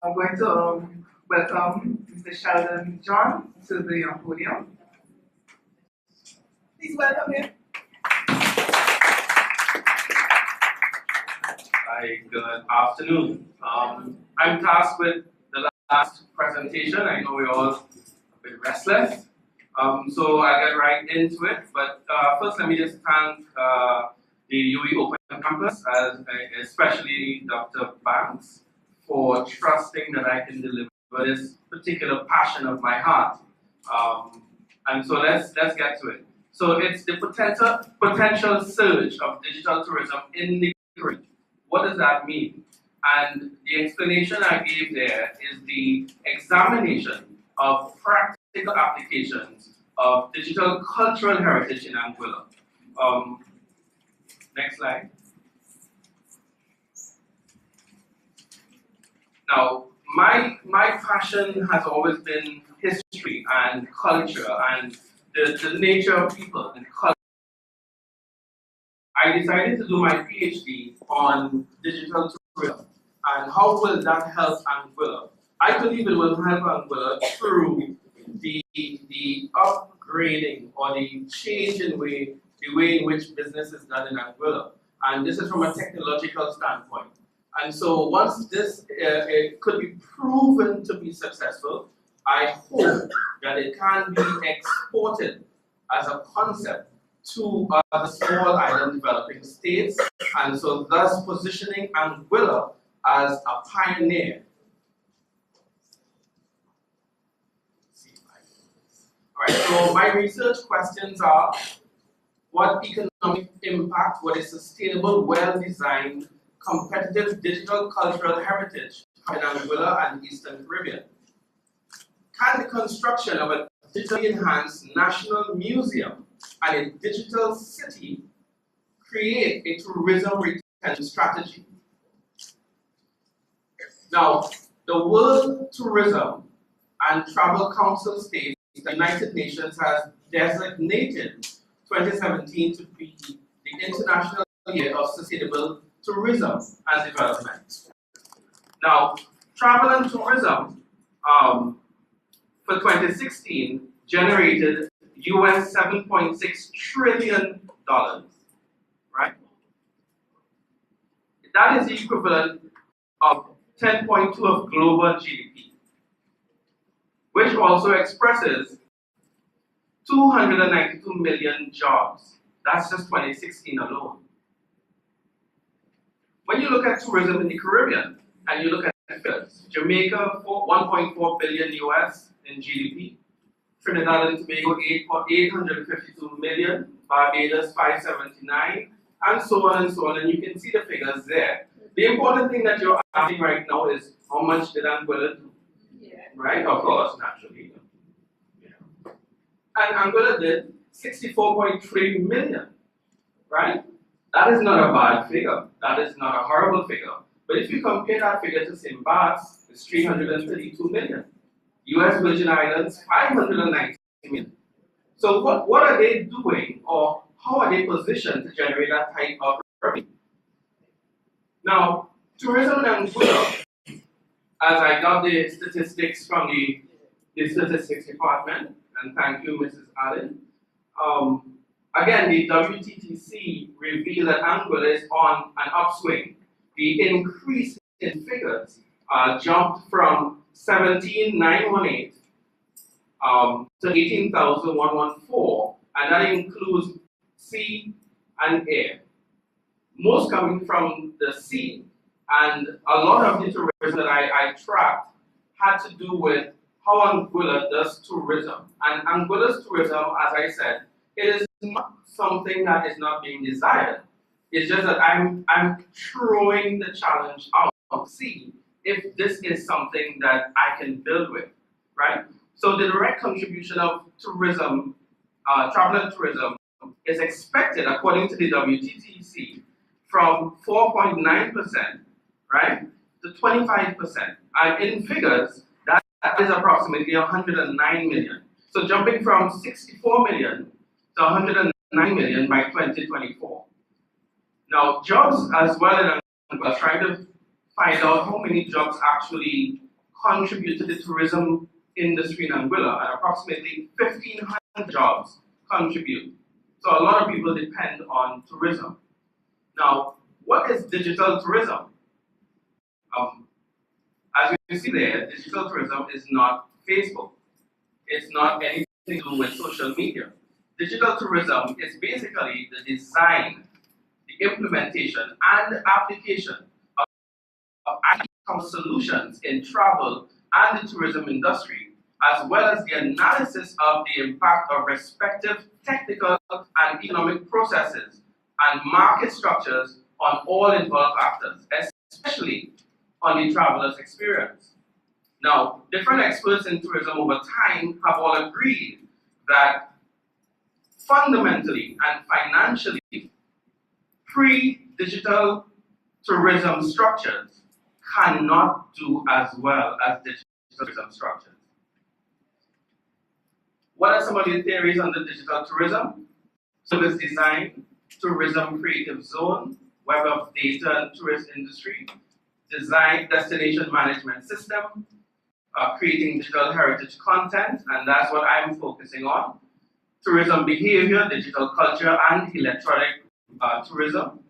I'm going to welcome Mr. Sheldon John to the podium. Please welcome him. Hi, good afternoon. I'm tasked with the last presentation. I know we're all a bit restless, so I'll get right into it. But first, let me just thank the UE Open Campus, especially Dr. Banks, for trusting that I can deliver this particular passion of my heart. And so let's get to it. So it's the potential surge of digital tourism in the Caribbean. What does that mean? And the explanation I gave there is the examination of practical applications of digital cultural heritage in Anguilla. Next slide. Now, my passion has always been history and culture and the nature of people and culture. I decided to do my PhD on digital tourism and how will that help Anguilla. I believe it will help Anguilla through the upgrading or the change in the way in which business is done in Anguilla. And this is from a technological standpoint. And so once this it could be proven to be successful, I hope that it can be exported as a concept to other small island developing states, and so thus positioning Anguilla as a pioneer. All right, so my research questions are: what economic impact would a sustainable, well-designed, competitive digital cultural heritage in Anguilla and Eastern Caribbean? Can the construction of a digitally enhanced national museum and a digital city create a tourism retention strategy? Now, the World Tourism and Travel Council states the United Nations has designated 2017 to be the International Year of Sustainable Tourism and Development. Now, travel and tourism for 2016 generated US $7.6 trillion, right? That is the equivalent of 10.2 of global GDP, which also expresses 292 million jobs. That's just 2016 alone. When you look at tourism in the Caribbean and you look at figures, Jamaica 1.4 billion US in GDP, Trinidad and Tobago 852 million, Barbados 579, and so on and so on, and you can see the figures there. The important thing that you're asking right now is how much did Anguilla do? Yeah. Right? Of course, naturally. Yeah. And Anguilla did 64.3 million, right? That is not a bad figure. That is not a horrible figure. But if you compare that figure to St. Bart's, it's 332 million. US Virgin Islands, 590 million. So what are they doing, or how are they positioned to generate that type of revenue? Now, tourism in Anguilla, as I got the statistics from the statistics department, and thank you, Mrs. Allen. Again, the WTTC revealed that Anguilla is on an upswing. The increase in figures jumped from 17,918 to 18,114, and that includes sea and air. Most coming from the sea, and a lot of the tourism that I tracked had to do with how Anguilla does tourism. And Anguilla's tourism, as I said, it is not something that is not being desired. It's just that I'm throwing the challenge out to see if this is something that I can build with, right? So the direct contribution of tourism, travel and tourism, is expected, according to the WTTC, from 4.9%, right, to 25%. And in figures, that is approximately 109 million. So jumping from 64 million to 109 million by 2024. Now, jobs as well, and I'm trying to find out how many jobs actually contribute to the tourism industry in Anguilla, and approximately 1,500 jobs contribute. So a lot of people depend on tourism. Now, what is digital tourism? As you see there, digital tourism is not Facebook. It's not anything to do with social media. Digital tourism is basically the design, the implementation, and the application of IT solutions in travel and the tourism industry, as well as the analysis of the impact of respective technical and economic processes and market structures on all involved actors, especially on the traveler's experience. Now, different experts in tourism over time have all agreed that fundamentally and financially, pre-digital tourism structures cannot do as well as digital tourism structures. What are some of the theories on the digital tourism? Service design, tourism creative zone, web of data and tourist industry, design destination management system, creating digital heritage content, and that's what I'm focusing on. Tourism behavior, digital culture, and electronic tourism,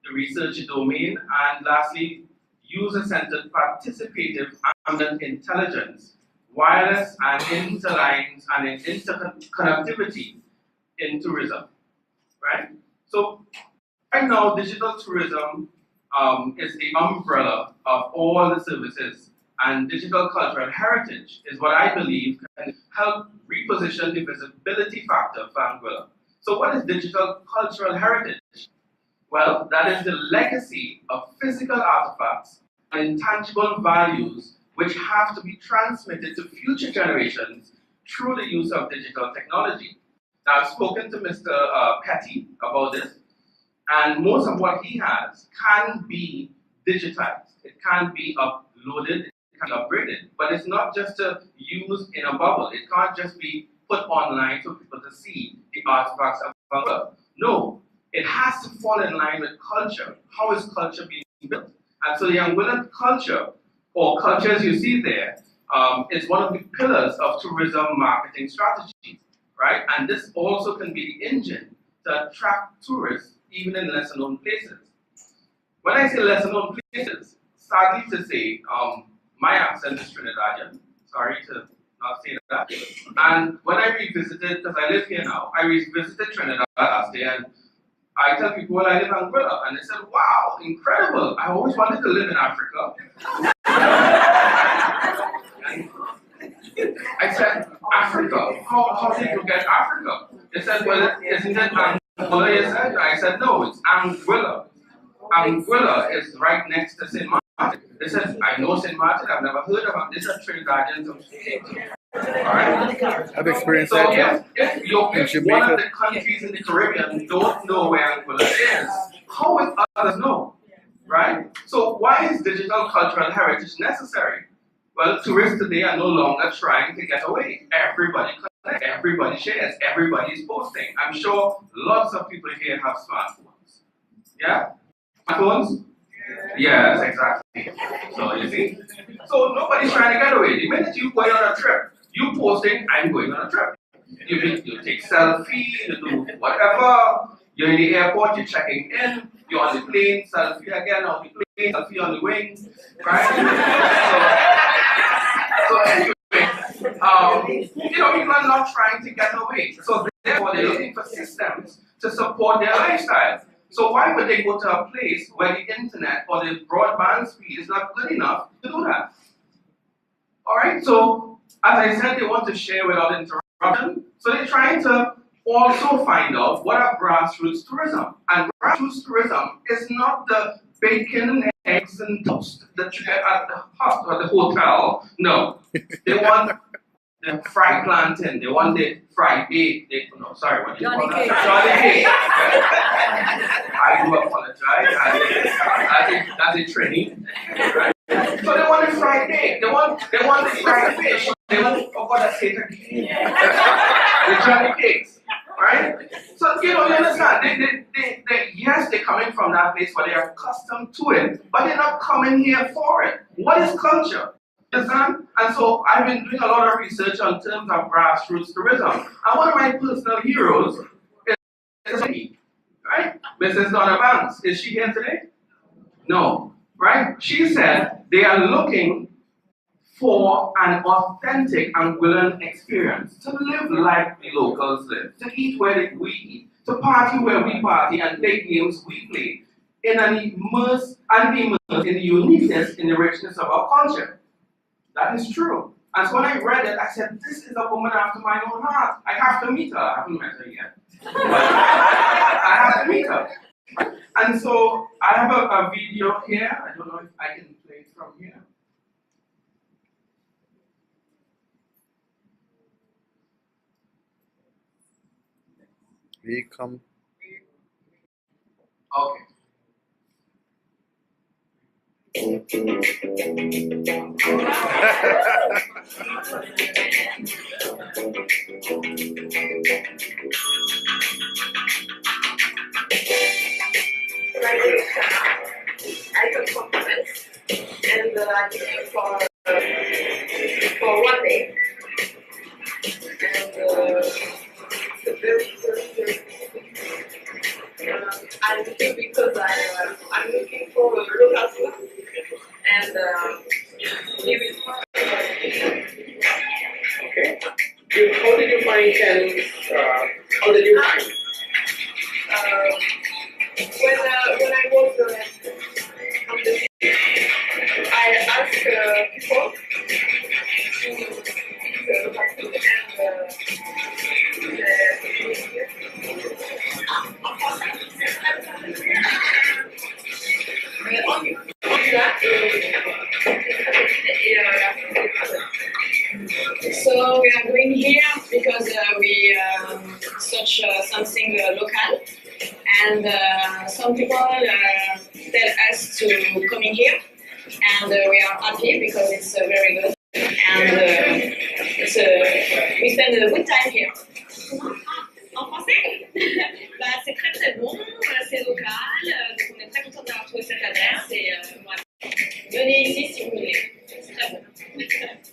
the research domain, and lastly, user-centered participative ambient intelligence, wireless and interlines and interconnectivity in tourism, right? So right now, digital tourism is the umbrella of all the services, and digital cultural heritage is what I believe can help reposition the visibility factor for Anguilla. So what is digital cultural heritage? Well, that is the legacy of physical artifacts and intangible values which have to be transmitted to future generations through the use of digital technology. Now, I've spoken to Mr. Petty about this, and most of what he has can be digitized. It can be uploaded, it can be upgraded, but it's not just to use in a bubble. It can't just be put online for people to see the artifacts of our. No, it has to fall in line with culture. How is culture being built? And so the Anguillan culture, or cultures you see there, is one of the pillars of tourism marketing strategies, right? And this also can be the engine to attract tourists even in lesser known places. When I say lesser known places, sadly to say, my accent is Trinidadian. Sorry to not say that. And when I revisited, because I live here now, I revisited Trinidad last day, and I tell people, well, I live in Anguilla, and they said, wow, incredible. I always wanted to live in Africa. I said, Africa? How did you get Africa? They said, well, isn't it Anguilla, you said? I said, no, it's Anguilla. Anguilla is right next to St. Martin. They said, I know St. Martin, I've never heard of it. These are Trinidadians of Alright? I've experienced So that, yeah. if one of the countries in the Caribbean don't know where Anguilla is, how will others know? Right? So why is digital cultural heritage necessary? Well, tourists today are no longer trying to get away. Everybody connects, everybody shares, everybody is posting. I'm sure lots of people here have smartphones. Yeah? Smartphones? Yes, exactly. So you see? So nobody's trying to get away. The minute you go on a trip, you posting, I'm going on a trip. You take selfie, you do whatever. You're in the airport, you're checking in, you're on the plane, selfie again on the plane, selfie on the wing, right? So anyway, people are not trying to get away. So therefore, they're looking for systems to support their lifestyle. So why would they go to a place where the internet or the broadband speed is not good enough to do that? All right, so as I said, they want to share without interruption. So they're trying to also find out what are grassroots tourism. And grassroots tourism is not the bacon and eggs and toast that you get at the hotel. No, they want the fried plantain. They want the fried egg. What do you call that? Johnny cake. I do apologize. That's a training. Right? So they want the fried egg. They want the fried fish. They want the Johnny cakes. Right? So you understand. Yes, they're coming from that place where they're accustomed to it, but they're not coming here for it. What is culture? Understand? And so I've been doing a lot of research on terms of grassroots tourism. And one of my personal heroes is me, right? Mrs. Donna Banks. Is she here today? No, right? She said they are looking for an authentic Anguillan experience, to live like the locals live, to eat where we eat, to party where we party, and play games we play, in an immerse and be immersed in the uniqueness, in the richness of our culture. That is true. And so when I read it, I said, this is a woman after my own heart. I have to meet her. I haven't met her yet. But I have to meet her. And so I have a video here. I don't know if I can play it from here. We come. Okay. I took compliments and I'm looking for 1 day. And it's a very I'm looking because I'm looking for a local food and give it. Okay. How did you find Ken's? How did you find? When I was on the beach, I asked people to eat local food So we are going here because we search something local, and some people tell us to come in here, and we are happy because it's very good, and we spend a good time here. En français? Bah, c'est très très bon, c'est local, donc on est très content d'avoir trouvé cette adresse et voilà. Venez ici si vous voulez, c'est très bon.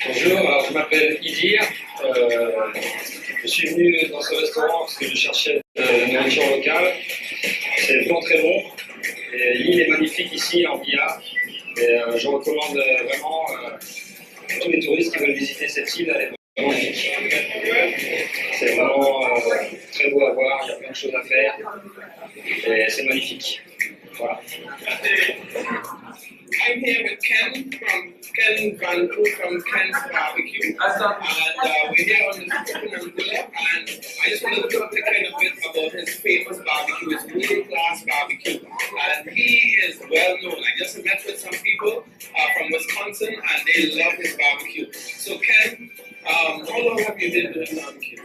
Bonjour, alors je m'appelle Idir. Je suis venu dans ce restaurant parce que je cherchais de la nourriture locale. C'est vraiment très bon. Et l'île est magnifique ici, Anguilla. Et je recommande vraiment à tous les touristes qui veulent visiter cette île. Elle est vraiment magnifique. C'est vraiment très beau à voir, il y a plein de choses à faire. Et c'est magnifique. Voilà. I'm here with Ken Van Coo from Ken's Barbecue. And we're here on the trip in Anguilla, and I just wanted to talk to Ken a bit about his famous barbecue, his middle class barbecue. And he is well known. I just met with some people from Wisconsin, and they love his barbecue. So Ken, how long have you been doing barbecue?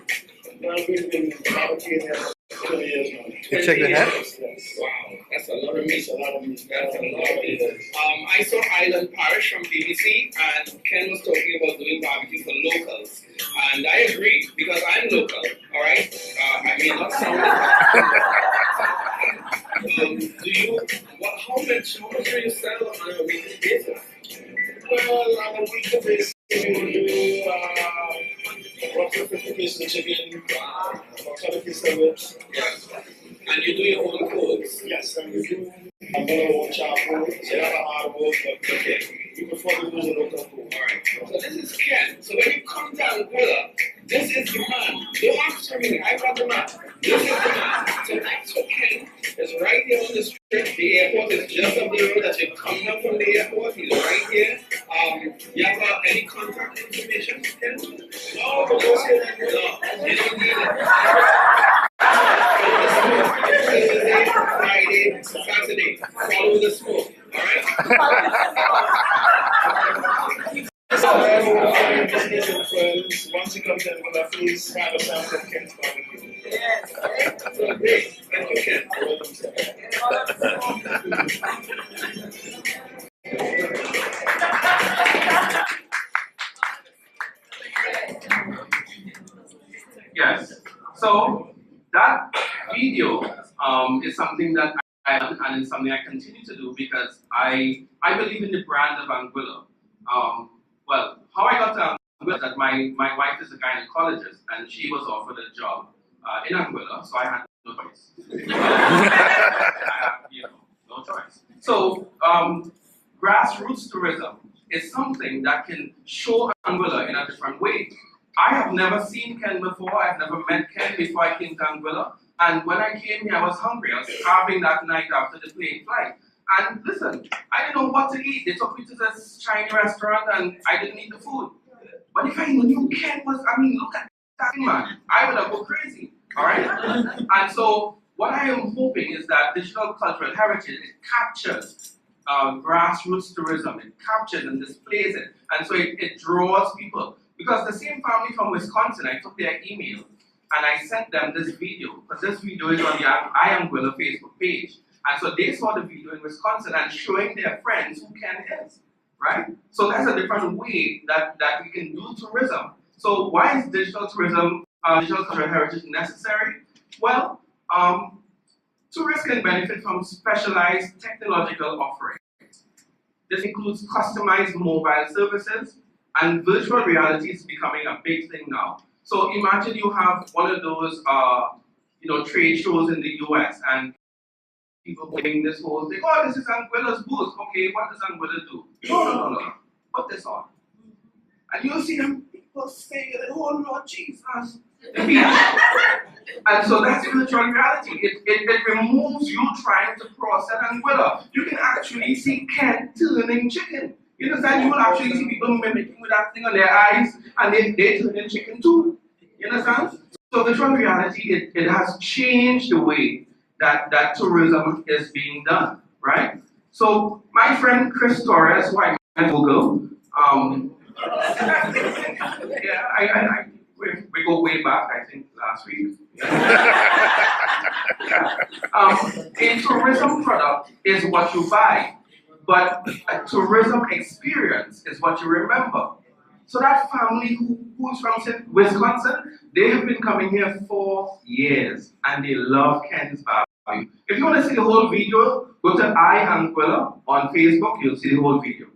Well, we've been barbecuing here for 20 years now. You check the head? Yes. Wow, that's a lot of meat. It's a lot of meat. That's a lot of meat. I saw Island Parish from BBC, and Ken was talking about doing barbecue for locals. And I agree, because I'm local, all right? I may not sound how much do you sell on a weekly basis? Well, on a weekly basis, we do roughly 50 pieces of chicken, about 20 pieces of ribs. Yes. And you do your own codes? Yes, and we do have our own charcoal, so that's a hard work, but Okay. we prefer to use the local food. Alright. So this is Ken. So when you come to Anguilla, this is the man. Don't ask for me, I got the man. This is the man. So next for Ken is right here on the street. The airport is just up the road as you're coming up from the airport. He's right here. You have any contact information, Ken? No, but don't say that. No, you don't need it. Thursday, Friday, Saturday. Follow the smoke. Alright? Business and friends, once you come to Anguilla, please have a sample of Ken's barbecue. Yes. So great. Thank you, Ken. You're welcome, sir. Yes. So that video is something that I done, and it's something I continue to do because I believe in the brand of Anguilla. Well, how I got to Anguilla, that my wife is a gynecologist and she was offered a job in Anguilla, so I had no choice. I have, no choice. So, grassroots tourism is something that can show Anguilla in a different way. I have never seen Ken before. I've never met Ken before I came to Anguilla. And when I came here, I was hungry. I was starving that night after the plane flight. And listen, I didn't know what to eat. They took me to this Chinese restaurant and I didn't eat the food. But if I knew Ken was, look at that man, I would have gone crazy. All right? And so what I am hoping is that digital cultural heritage, it captures grassroots tourism. It captures and displays it. And so it draws people. Because the same family from Wisconsin, I took their email and I sent them this video. Because this video is on the I Anguilla Facebook page. And so they saw the video in Wisconsin and showing their friends who Ken is, right? So that's a different way that we can do tourism. So why is digital tourism, digital cultural heritage necessary? Well, tourists can benefit from specialized technological offerings. This includes customized mobile services, and virtual reality is becoming a big thing now. So imagine you have one of those, trade shows in the US, and people doing this whole thing. Oh, this is Anguilla's booth. Okay, what does Anguilla do? No. Put this on, and you'll see them people saying, "Oh Lord Jesus." And so that's virtual reality. It removes you trying to process Anguilla. You can actually see Ken turning chicken. You understand? You will actually see people mimicking with that thing on their eyes, and they turn in chicken too. You understand? So virtual reality, it has changed the way that tourism is being done, right? So my friend Chris Torres, who I met at Google, we go way back, I think last week. A tourism product is what you buy, but a tourism experience is what you remember. So that family who's from Wisconsin, they have been coming here for years and they love Ken's barbecue. If you want to see the whole video, go to I Anguilla on Facebook, you'll see the whole video.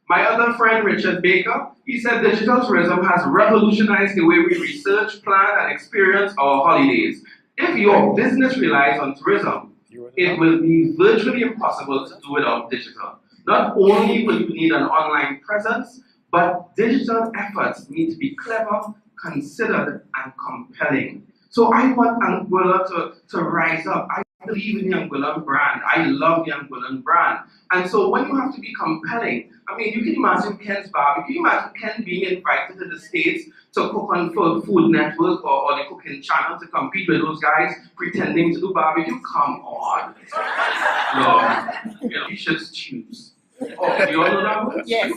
My other friend, Richard Baker, he said digital tourism has revolutionized the way we research, plan, and experience our holidays. If your business relies on tourism, it will be virtually impossible to do without digital. Not only will you need an online presence, but digital efforts need to be clever, considered, and compelling. So I want Anguilla to rise up. I believe in the Anguillan brand. I love the Anguillan brand. And so when you have to be compelling, you can imagine Ken's barbecue. You can imagine Ken being invited to the States to cook on Food Network or the cooking channel to compete with those guys pretending to do barbecue. Come on. No, you should choose. Oh, do you all know that one? Yes.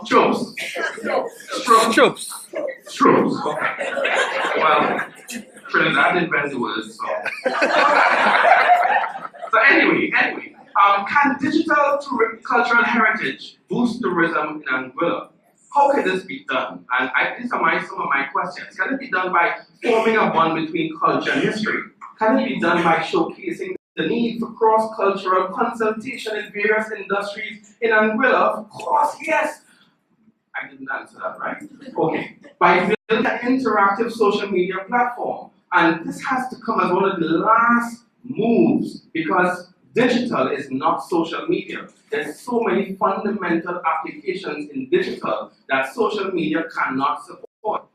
Troops. Troops. Okay. Well, Trinidad invented the word, so. So anyway, can digital cultural heritage boost tourism in Anguilla? How can this be done? And these are some of my questions. Can it be done by forming a bond between culture and history? Can it be done by showcasing the need for cross-cultural consultation in various industries in Anguilla? Of course, yes. I didn't answer that, right? Okay. By building an interactive social media platform. And this has to come as one of the last moves because digital is not social media. There's so many fundamental applications in digital that social media cannot support.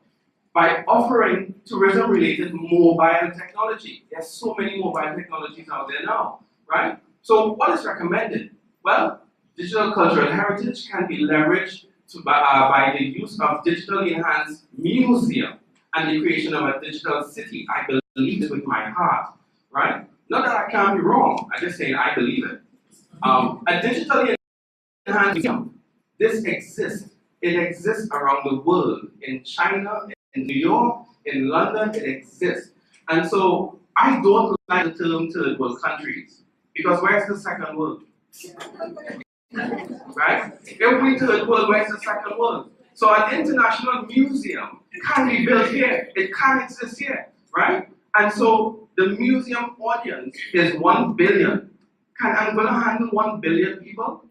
By offering tourism-related mobile technology. There's so many mobile technologies out there now, right? So what is recommended? Well, digital cultural heritage can be leveraged by the use of digitally enhanced museum and the creation of a digital city. I believe it with my heart, right? Not that I can't be wrong, I just say I believe it. A digitally enhanced museum, this exists. It exists around the world, in China, in New York, in London, it exists. And so I don't like the term third world countries, because where's the second world? Right? If we third world, where's the second world? So an international museum can be built here. It can exist here, right? And so the museum audience is 1 billion. Can Anguilla handle 1 billion people?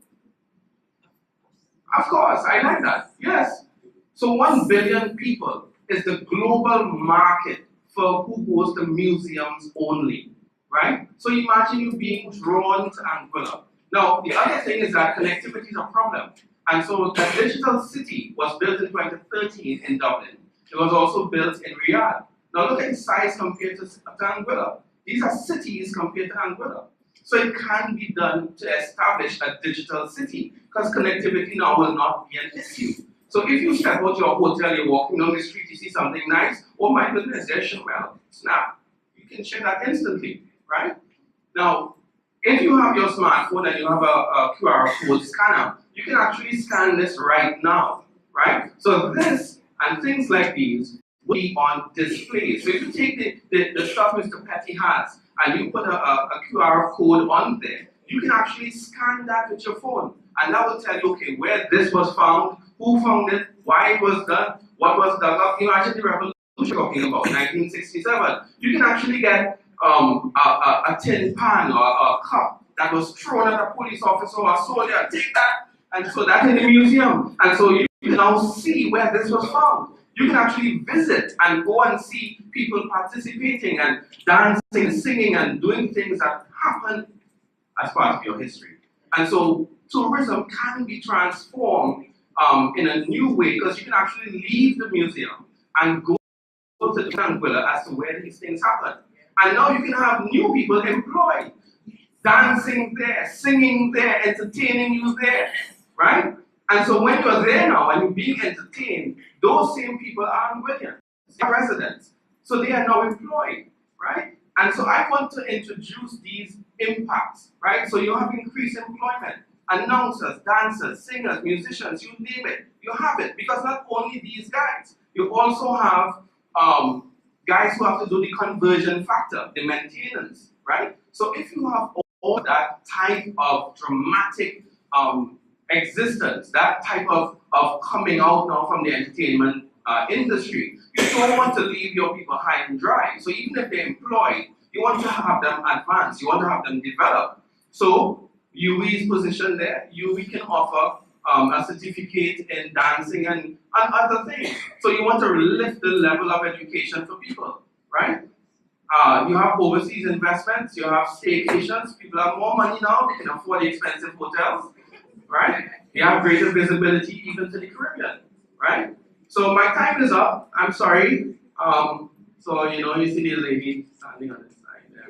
Of course, I like that. Yes. So 1 billion people is the global market for who goes to museums only, right? So imagine you being drawn to Anguilla. Now, the other thing is that connectivity is a problem. And so the digital city was built in 2013 in Dublin. It was also built in Riyadh. Now look at the size compared to Anguilla. These are cities compared to Anguilla. So it can be done to establish a digital city because connectivity now will not be an issue. So if you step out your hotel, you're walking down the street, you see something nice, oh my goodness, there's Shimwell, snap. You can share that instantly, right? Now, if you have your smartphone and you have a QR code scanner, you can actually scan this right now, right? So this and things like these will be on display. So if you take the stuff Mr. Petty has and you put a QR code on there, you can actually scan that with your phone. And that will tell you, okay, where this was found, who found it, why it was done, what was dug up. Imagine the revolution we're talking about, 1967. You can actually get a tin pan or a cup that was thrown at a police officer or a soldier, take that, and so that's in the museum. And so you can now see where this was found. You can actually visit and go and see people participating and dancing, singing, and doing things that happen as part of your history. And so tourism can be transformed in a new way because you can actually leave the museum and go to Anguilla as to where these things happen. And now you can have new people employed, dancing there, singing there, entertaining you there, right? And so when you're there now and you're being entertained, those same people are Anguillians, they are residents. So they are now employed, right? And so I want to introduce these impacts, right? So you have increased employment, announcers, dancers, singers, musicians, you name it, you have it. Because not only these guys, you also have guys who have to do the conversion factor, the maintenance, right? So if you have all that type of dramatic existence, that type of coming out now from the entertainment industry, you don't want to leave your people high and dry. So even if they're employed, you want to have them advance, you want to have them develop. So UWE's position there, UWE can offer a certificate in dancing and other things. So you want to lift the level of education for people, right? You have overseas investments, you have staycations, people have more money now, they can afford the expensive hotels, right? You have greater visibility even to the Caribbean, right? So my time is up, I'm sorry. So you see the lady standing on the side there.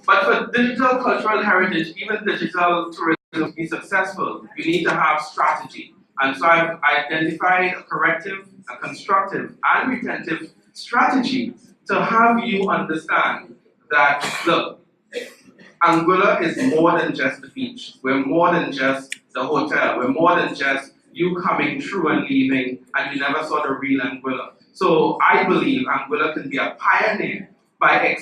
But for digital cultural heritage, even digital tourism to be successful, you need to have strategy. And so I've identified a corrective, a constructive, and retentive strategy to have you understand that, look, Anguilla is more than just the beach. We're more than just the hotel. We're more than just you coming through and leaving and you never saw the real Anguilla. So I believe Anguilla can be a pioneer by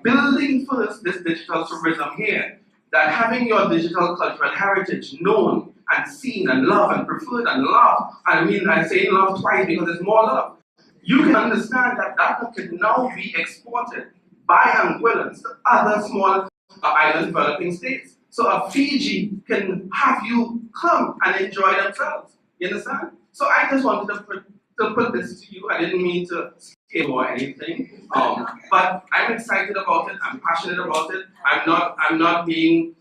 building first this digital tourism here, that having your digital cultural heritage known and seen and loved and preferred and loved, I mean I say love twice because there's more love, you can understand that that can now be exported by Anguillans to other small island developing states. So a Fiji can have you come and enjoy themselves, you understand? So I just wanted to put this to you. I didn't mean to scare or anything, but I'm excited about it. I'm passionate about it. I'm not being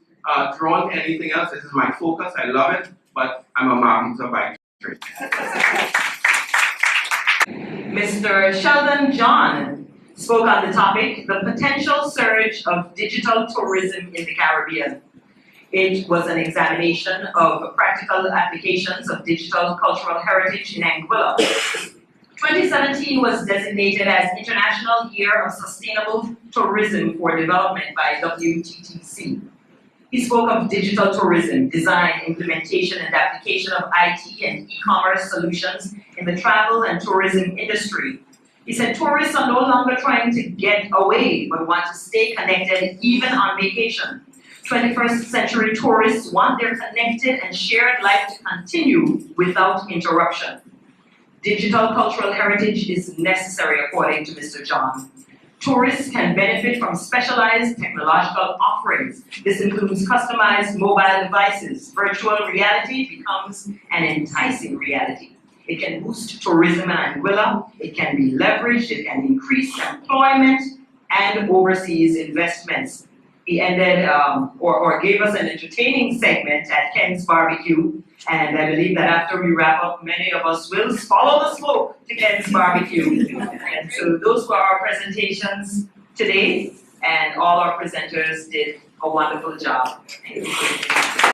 drawn to anything else. This is my focus. I love it, but I'm a marketer by trade. Mr. Sheldon John spoke on the topic, the potential surge of digital tourism in the Caribbean. It was an examination of practical applications of digital cultural heritage in Anguilla. 2017 was designated as International Year of Sustainable Tourism for Development by WTTC. He spoke of digital tourism, design, implementation, and application of IT and e-commerce solutions in the travel and tourism industry. He said tourists are no longer trying to get away, but want to stay connected even on vacation. 21st century tourists want their connected and shared life to continue without interruption. Digital cultural heritage is necessary, according to Mr. John. Tourists can benefit from specialized technological offerings. This includes customized mobile devices. Virtual reality becomes an enticing reality. It can boost tourism in Anguilla, it can be leveraged, it can increase employment and overseas investments. He ended or gave us an entertaining segment at Ken's Barbecue, and I believe that after we wrap up, many of us will follow the smoke to Ken's Barbecue. And so those were our presentations today, and all our presenters did a wonderful job. Thank you.